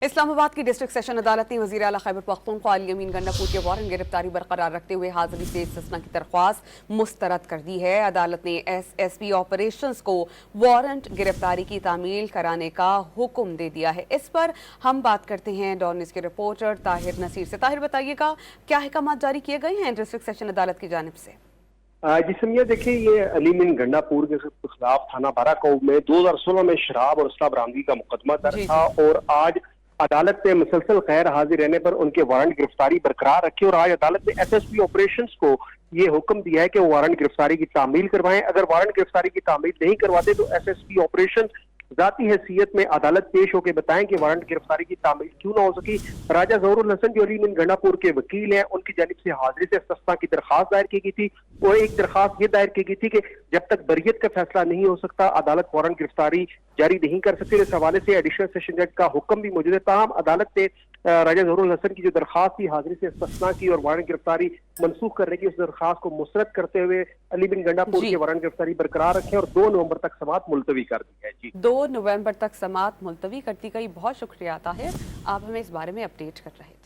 इस्लामाबाद की district session अदालत ने वज़ीर आला खैबर पख्तूनख्वा अली अमीन गंडापुर के वारंट गिरफ्तारी बरकरार रखते हुए हाजिरी से इस्तिस्ना की दरख्वास्त मुस्तरद कर दी है। अदालत ने एसएसपी ऑपरेशंस को वारंट गिरफ्तारी की तामील कराने का हुक्म दे दिया है। इस पर हम बात करते हैं डॉन न्यूज़ के रिपोर्टर ताहिर नसीर से। ताहिर, बताइएगा क्या अहकाम जारी किए गए हैं डिस्ट्रिक्ट सेशन अदालत की जानिब से? जी समिया, देखिए, ये अली अमीन गंडापुर के खिलाफ थाना बाराकोट में 2016 में शराब और असला बरामदगी का मुकदमा दर्ज था और आज अदालत ने मुसलसल गैर हाजिर रहने पर उनके वारंट गिरफ्तारी बरकरार रखी और आज अदालत ने एसएसपी ऑपरेशंस को ये हुक्म दिया है कि वो वारंट गिरफ्तारी की तामील करवाएं। अगर वारंट गिरफ्तारी की तामील नहीं करवाते तो एसएसपी ऑपरेशन जाती हैसियत में अदालत पेश होकर बताएं कि वारंट गिरफ्तारी की तामील क्यों ना हो सकी। राजा ज़हरुल हसन जो अली अमीन गंडापुर के वकील हैं, उनकी जानिब से हाजिरी से इस्तिस्ना की दरखास्त दायर की गई थी और एक दरखास्त ये दायर की गई थी कि जब तक बरियत का फैसला नहीं हो सकता अदालत वारंट गिरफ्तारी जारी नहीं कर सकती। इस हवाले से एडिशनल सेशन जज का हुक्म भी मौजूद है। ताहम अदालत ने राजा ज़हरुल हसन की जो दरखास्त थी हाजिरी से इस्तिस्ना की और वारंट गिरफ्तारी मनसूख करने की, उस दरखास्त को मुस्तरद करते हुए अली अमीन गंडापुर की वारंट गिरफ्तारी बरकरार रखे और 2 नवंबर तक समाअत मुलतवी कर दी है। जी, 2 नवंबर तक समाअत मुलतवी कर दी गई। बहुत शुक्रिया ताहिर, आप हमें इस बारे में अपडेट कर रहे हैं।